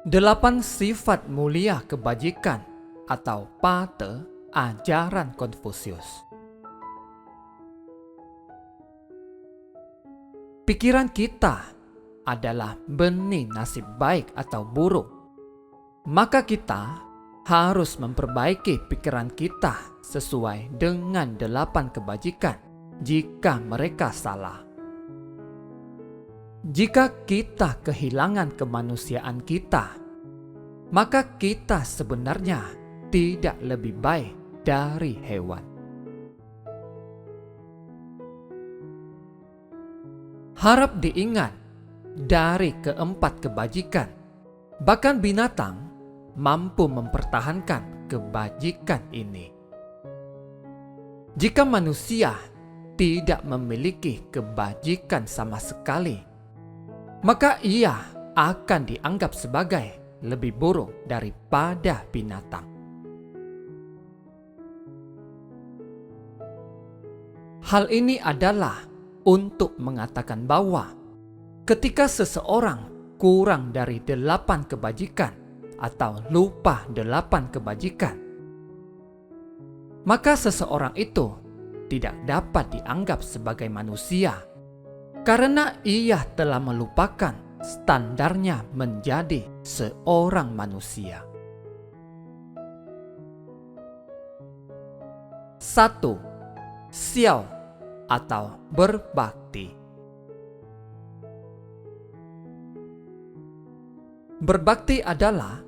8 sifat mulia kebajikan atau pate ajaran Konfusius. Pikiran kita adalah benih nasib baik atau buruk. Maka kita harus memperbaiki pikiran kita sesuai dengan 8 kebajikan jika mereka salah. Jika kita kehilangan kemanusiaan kita, maka kita sebenarnya tidak lebih baik dari hewan. Harap diingat dari keempat kebajikan, bahkan binatang mampu mempertahankan kebajikan ini. Jika manusia tidak memiliki kebajikan sama sekali, maka ia akan dianggap sebagai lebih buruk daripada binatang. Hal ini adalah untuk mengatakan bahwa ketika seseorang kurang dari 8 kebajikan atau lupa 8 kebajikan, maka seseorang itu tidak dapat dianggap sebagai manusia karena ia telah melupakan standarnya menjadi seorang manusia. 1. Xiao atau berbakti. Berbakti adalah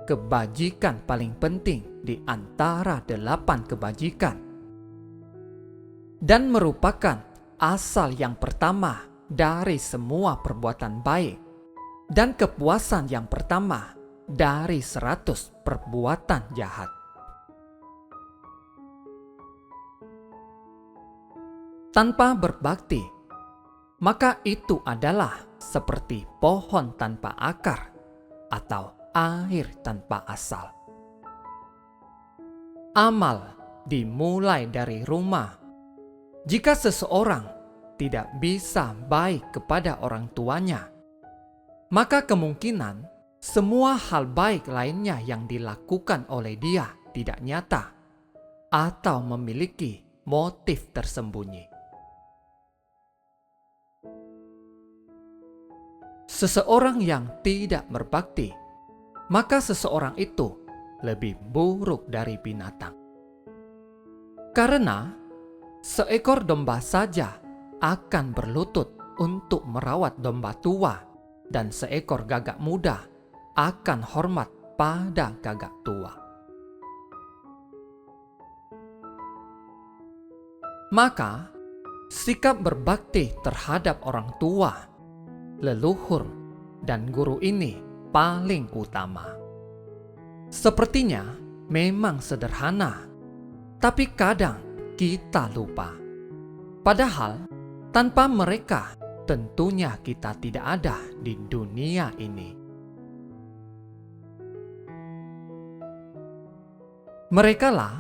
kebajikan paling penting di antara 8 kebajikan dan merupakan asal yang pertama dari semua perbuatan baik dan kepuasan yang pertama dari 100 perbuatan jahat. Tanpa berbakti, maka itu adalah seperti pohon tanpa akar atau air tanpa asal. Amal dimulai dari rumah. Jika seseorang tidak bisa baik kepada orang tuanya, maka kemungkinan semua hal baik lainnya yang dilakukan oleh dia tidak nyata atau memiliki motif tersembunyi. Seseorang yang tidak berbakti, maka seseorang itu lebih buruk dari binatang. Karena seekor domba saja akan berlutut untuk merawat domba tua, dan seekor gagak muda akan hormat pada gagak tua. Maka, sikap berbakti terhadap orang tua, leluhur, dan guru ini paling utama. Sepertinya memang sederhana, tapi kadang kita lupa. Padahal tanpa mereka tentunya kita tidak ada di dunia ini. Merekalah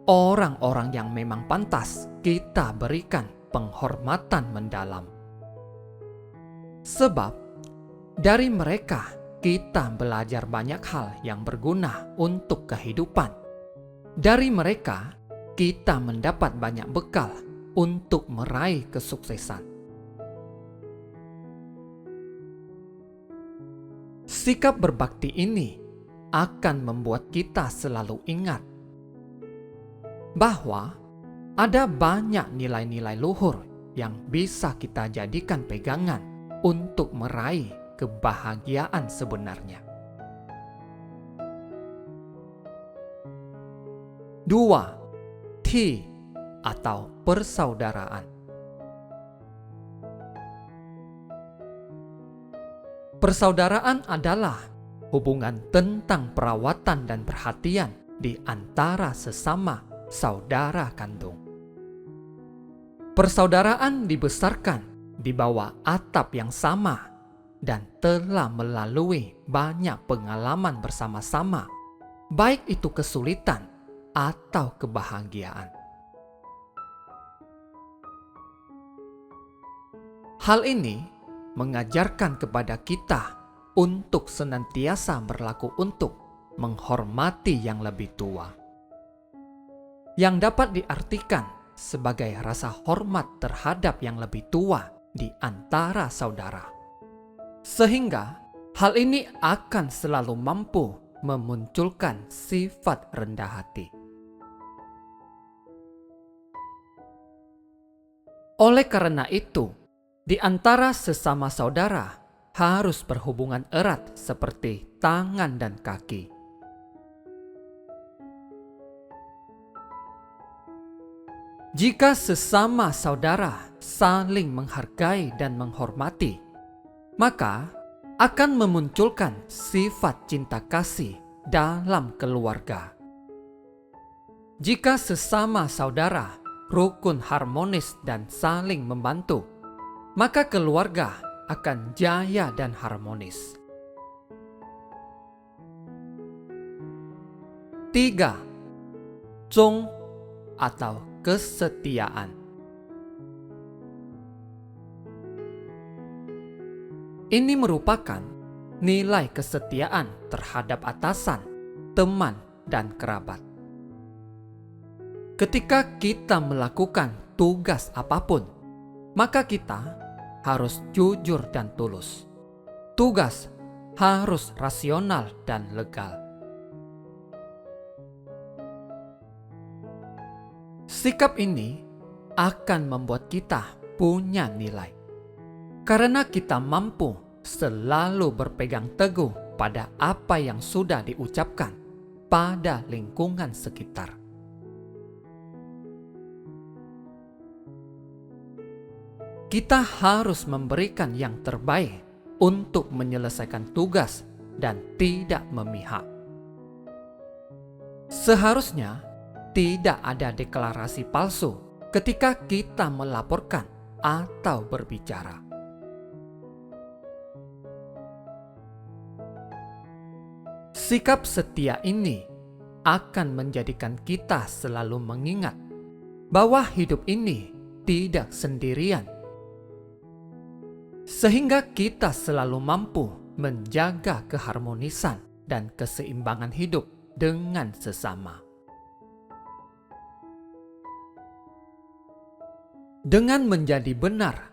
orang-orang yang memang pantas kita berikan penghormatan mendalam. Sebab dari mereka kita belajar banyak hal yang berguna untuk kehidupan. Dari mereka kita mendapat banyak bekal untuk meraih kesuksesan. Sikap berbakti ini akan membuat kita selalu ingat bahwa ada banyak nilai-nilai luhur yang bisa kita jadikan pegangan untuk meraih kebahagiaan sebenarnya. 2. Ti atau persaudaraan. Persaudaraan adalah hubungan tentang perawatan dan perhatian di antara sesama saudara kandung. Persaudaraan dibesarkan di bawah atap yang sama dan telah melalui banyak pengalaman bersama-sama, baik itu kesulitan atau kebahagiaan. Hal ini mengajarkan kepada kita untuk senantiasa berlaku untuk menghormati yang lebih tua, yang dapat diartikan sebagai rasa hormat terhadap yang lebih tua di antara saudara. Sehingga hal ini akan selalu mampu memunculkan sifat rendah hati. Oleh karena itu, di antara sesama saudara harus berhubungan erat seperti tangan dan kaki. Jika sesama saudara saling menghargai dan menghormati, maka akan memunculkan sifat cinta kasih dalam keluarga. Jika sesama saudara rukun, harmonis, dan saling membantu, maka keluarga akan jaya dan harmonis. 3. Zong atau kesetiaan. Ini merupakan nilai kesetiaan terhadap atasan, teman, dan kerabat. Ketika kita melakukan tugas apapun, maka kita harus jujur dan tulus. Tugas harus rasional dan legal. Sikap ini akan membuat kita punya nilai, karena kita mampu selalu berpegang teguh pada apa yang sudah diucapkan pada lingkungan sekitar. Kita harus memberikan yang terbaik untuk menyelesaikan tugas dan tidak memihak. Seharusnya tidak ada deklarasi palsu ketika kita melaporkan atau berbicara. Sikap setia ini akan menjadikan kita selalu mengingat bahwa hidup ini tidak sendirian, sehingga kita selalu mampu menjaga keharmonisan dan keseimbangan hidup dengan sesama. Dengan menjadi benar,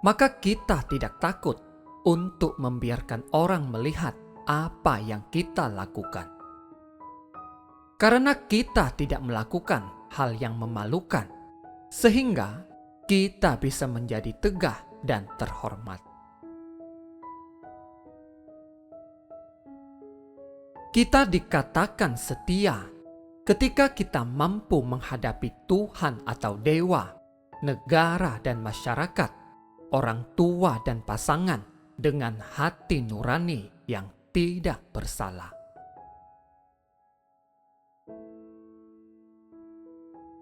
maka kita tidak takut untuk membiarkan orang melihat apa yang kita lakukan. Karena kita tidak melakukan hal yang memalukan, sehingga kita bisa menjadi tegah dan terhormat. Kita dikatakan setia ketika kita mampu menghadapi Tuhan atau dewa, negara dan masyarakat, orang tua dan pasangan dengan hati nurani yang tidak bersalah.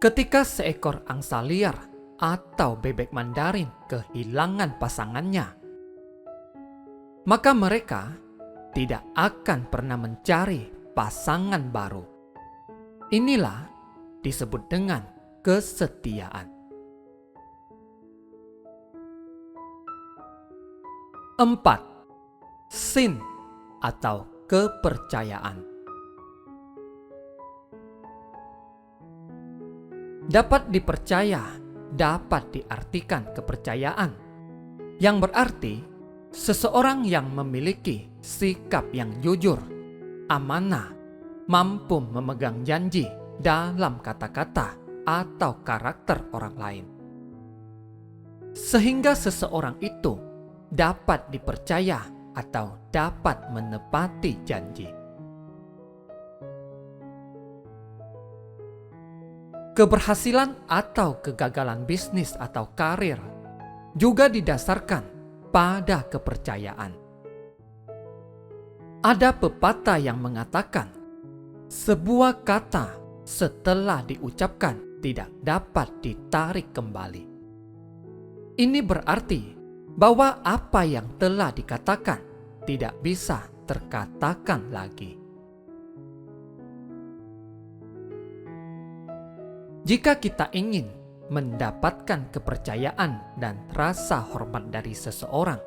Ketika seekor angsa liar atau bebek Mandarin kehilangan pasangannya, maka mereka tidak akan pernah mencari pasangan baru. Inilah disebut dengan kesetiaan. 4. Sin atau kepercayaan. Dapat dipercaya dapat diartikan kepercayaan, yang berarti seseorang yang memiliki sikap yang jujur, amanah, mampu memegang janji dalam kata-kata atau karakter orang lain, sehingga seseorang itu dapat dipercaya atau dapat menepati janji. Keberhasilan atau kegagalan bisnis atau karir juga didasarkan pada kepercayaan. Ada pepatah yang mengatakan, sebuah kata setelah diucapkan tidak dapat ditarik kembali. Ini berarti bahwa apa yang telah dikatakan tidak bisa terkatakan lagi. Jika kita ingin mendapatkan kepercayaan dan rasa hormat dari seseorang,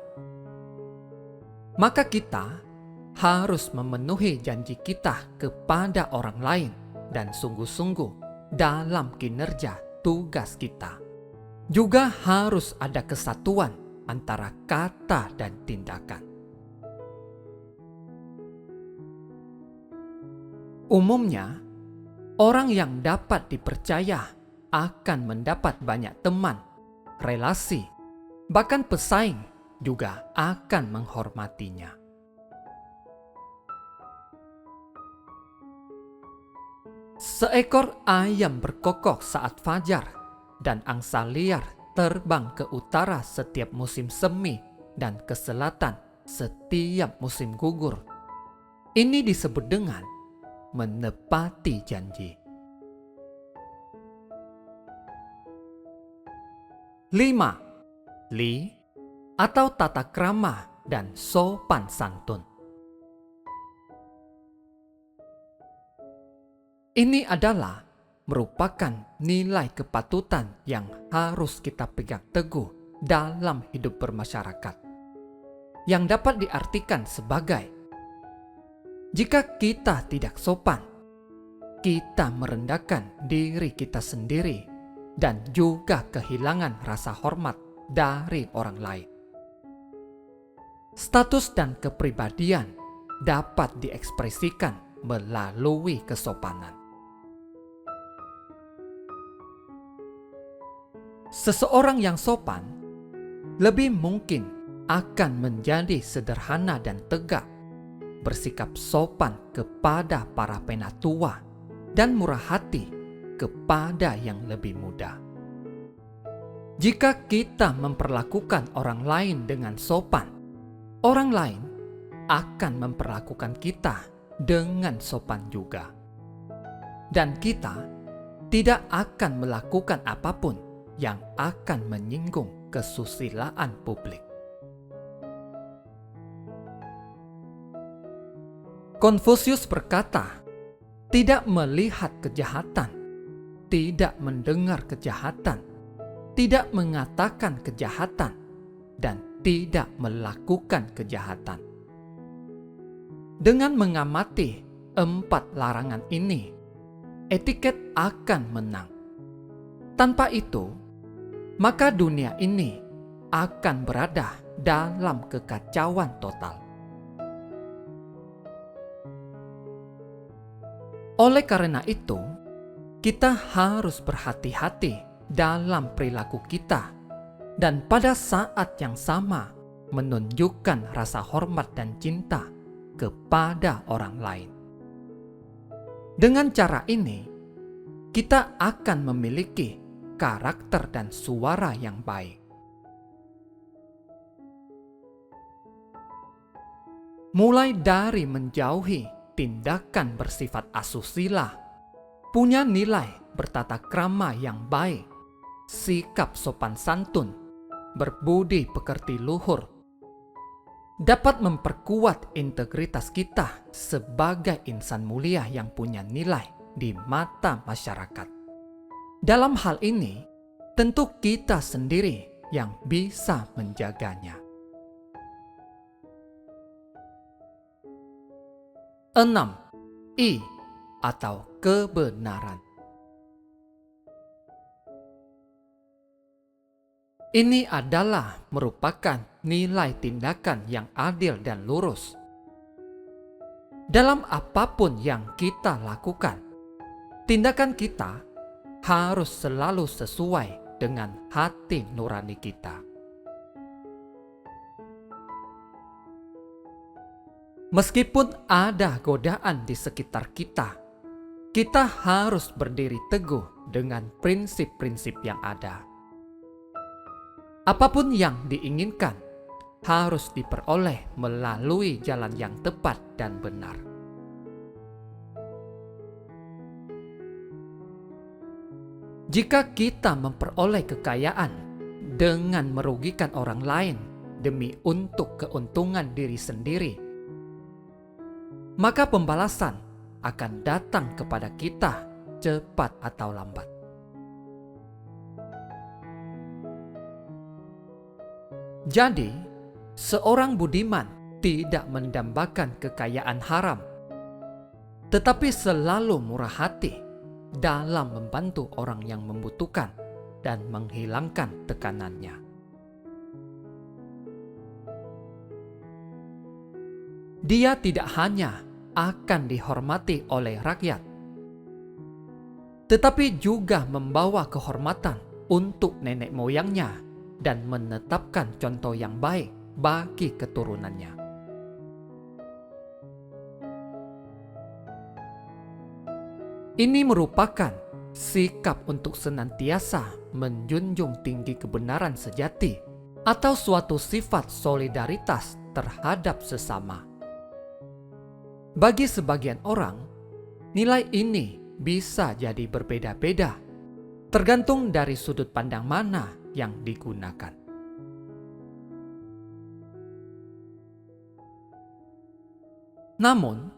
maka kita harus memenuhi janji kita kepada orang lain dan sungguh-sungguh dalam kinerja tugas kita. Juga harus ada kesatuan antara kata dan tindakan. Umumnya, orang yang dapat dipercaya akan mendapat banyak teman, relasi, bahkan pesaing juga akan menghormatinya. Seekor ayam berkokok saat fajar dan angsa liar terbang ke utara setiap musim semi dan ke selatan setiap musim gugur. Ini disebut dengan menepati janji. 5. Li atau tata krama dan sopan santun. Ini adalah merupakan nilai kepatutan yang harus kita pegang teguh dalam hidup bermasyarakat, yang dapat diartikan sebagai: jika kita tidak sopan, kita merendahkan diri kita sendiri dan juga kehilangan rasa hormat dari orang lain. Status dan kepribadian dapat diekspresikan melalui kesopanan. Seseorang yang sopan lebih mungkin akan menjadi sederhana dan tegak, bersikap sopan kepada para penatua, dan murah hati kepada yang lebih muda. Jika kita memperlakukan orang lain dengan sopan, orang lain akan memperlakukan kita dengan sopan juga. Dan kita tidak akan melakukan apapun yang akan menyinggung kesusilaan publik. Konfusius berkata, tidak melihat kejahatan, tidak mendengar kejahatan, tidak mengatakan kejahatan, dan tidak melakukan kejahatan. Dengan mengamati 4 larangan ini, etiket akan menang. Tanpa itu, maka dunia ini akan berada dalam kekacauan total. Oleh karena itu, kita harus berhati-hati dalam perilaku kita dan pada saat yang sama menunjukkan rasa hormat dan cinta kepada orang lain. Dengan cara ini, kita akan memiliki karakter dan suara yang baik. Mulai dari menjauhi tindakan bersifat asusila, punya nilai bertata krama yang baik, sikap sopan santun, berbudi pekerti luhur, dapat memperkuat integritas kita sebagai insan mulia yang punya nilai di mata masyarakat. Dalam hal ini, tentu kita sendiri yang bisa menjaganya. 6. I atau kebenaran. Ini adalah merupakan nilai tindakan yang adil dan lurus. Dalam apapun yang kita lakukan, tindakan kita harus selalu sesuai dengan hati nurani kita. Meskipun ada godaan di sekitar kita, kita harus berdiri teguh dengan prinsip-prinsip yang ada. Apapun yang diinginkan harus diperoleh melalui jalan yang tepat dan benar. Jika kita memperoleh kekayaan dengan merugikan orang lain demi untuk keuntungan diri sendiri, maka pembalasan akan datang kepada kita cepat atau lambat. Jadi, seorang budiman tidak mendambakan kekayaan haram, tetapi selalu murah hati dalam membantu orang yang membutuhkan dan menghilangkan tekanannya. Dia tidak hanya akan dihormati oleh rakyat, tetapi juga membawa kehormatan untuk nenek moyangnya dan menetapkan contoh yang baik bagi keturunannya. Ini merupakan sikap untuk senantiasa menjunjung tinggi kebenaran sejati atau suatu sifat solidaritas terhadap sesama. Bagi sebagian orang, nilai ini bisa jadi berbeda-beda, tergantung dari sudut pandang mana yang digunakan. Namun,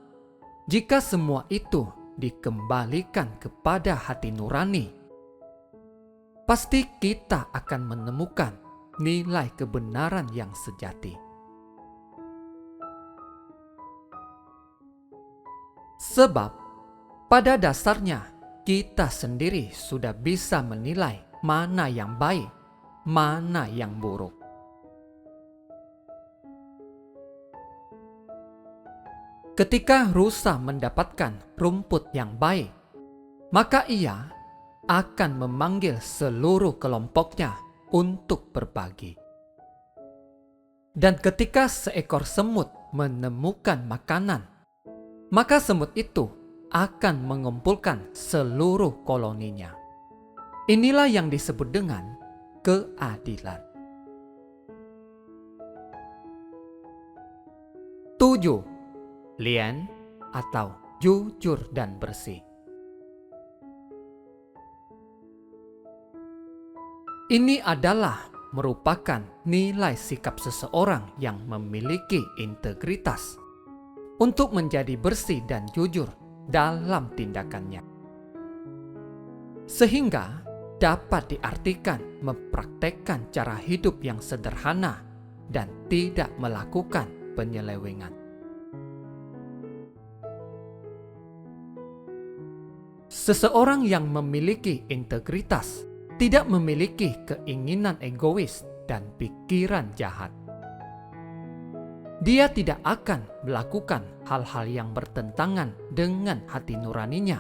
jika semua itu dikembalikan kepada hati nurani, pasti kita akan menemukan nilai kebenaran yang sejati. Sebab pada dasarnya kita sendiri sudah bisa menilai mana yang baik, mana yang buruk. Ketika rusa mendapatkan rumput yang baik, maka ia akan memanggil seluruh kelompoknya untuk berbagi. Dan ketika seekor semut menemukan makanan, maka semut itu akan mengumpulkan seluruh koloninya. Inilah yang disebut dengan keadilan. 7. Lian atau jujur dan bersih. Ini adalah merupakan nilai sikap seseorang yang memiliki integritas untuk menjadi bersih dan jujur dalam tindakannya, sehingga dapat diartikan mempraktekkan cara hidup yang sederhana dan tidak melakukan penyelewengan. Seseorang yang memiliki integritas tidak memiliki keinginan egois dan pikiran jahat. Dia tidak akan melakukan hal-hal yang bertentangan dengan hati nuraninya.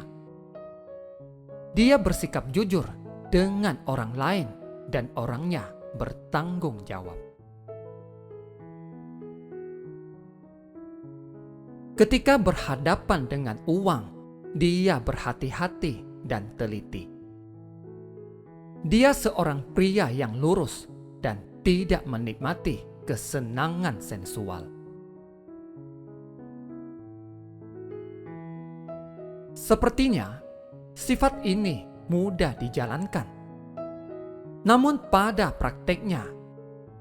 Dia bersikap jujur dengan orang lain dan orangnya bertanggung jawab. Ketika berhadapan dengan uang, dia berhati-hati dan teliti. Dia seorang pria yang lurus dan tidak menikmati kesenangan sensual. Sepertinya sifat ini mudah dijalankan. Namun pada prakteknya,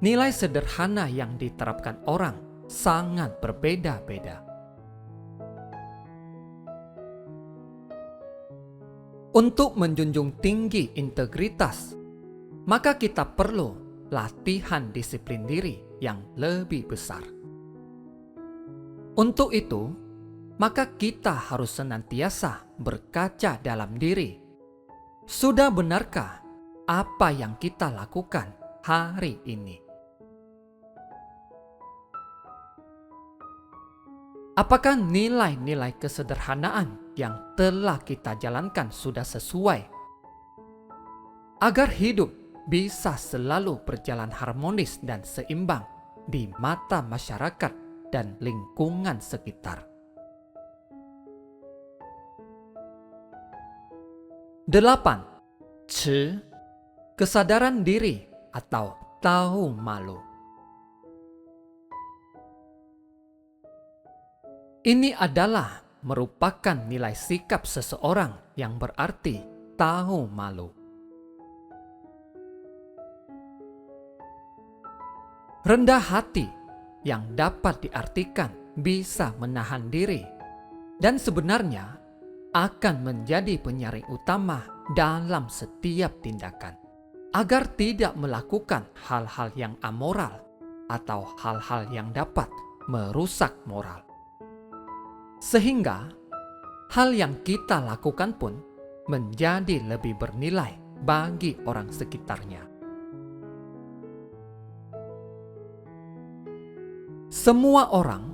nilai sederhana yang diterapkan orang sangat berbeda-beda. Untuk menjunjung tinggi integritas, maka kita perlu latihan disiplin diri yang lebih besar. Untuk itu, maka kita harus senantiasa berkaca dalam diri. Sudah benarkah apa yang kita lakukan hari ini? Apakah nilai-nilai kesederhanaan yang telah kita jalankan sudah sesuai? Agar hidup bisa selalu berjalan harmonis dan seimbang di mata masyarakat dan lingkungan sekitar. 8. Kesadaran diri atau tahu malu. Ini adalah merupakan nilai sikap seseorang yang berarti tahu malu. Rendah hati yang dapat diartikan bisa menahan diri dan sebenarnya akan menjadi penyaring utama dalam setiap tindakan agar tidak melakukan hal-hal yang amoral atau hal-hal yang dapat merusak moral. Sehingga hal yang kita lakukan pun menjadi lebih bernilai bagi orang sekitarnya. Semua orang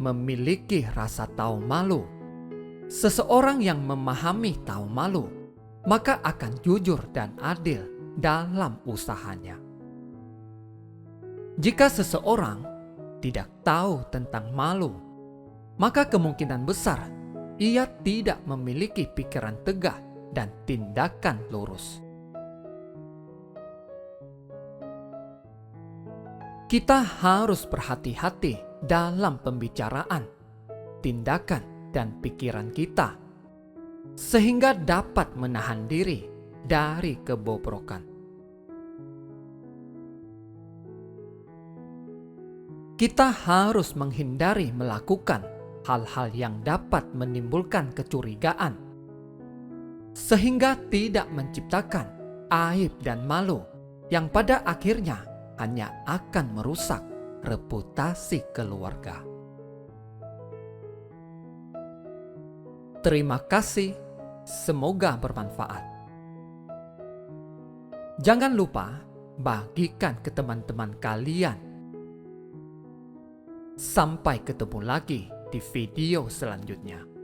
memiliki rasa tahu malu. Seseorang yang memahami tahu malu, maka akan jujur dan adil dalam usahanya. Jika seseorang tidak tahu tentang malu, maka kemungkinan besar ia tidak memiliki pikiran tegak dan tindakan lurus. Kita harus berhati-hati dalam pembicaraan, tindakan, dan pikiran kita, sehingga dapat menahan diri dari kebobrokan. Kita harus menghindari melakukan hal-hal yang dapat menimbulkan kecurigaan, sehingga tidak menciptakan aib dan malu yang pada akhirnya hanya akan merusak reputasi keluarga. Terima kasih, semoga bermanfaat. Jangan lupa bagikan ke teman-teman kalian. Sampai ketemu lagi di video selanjutnya.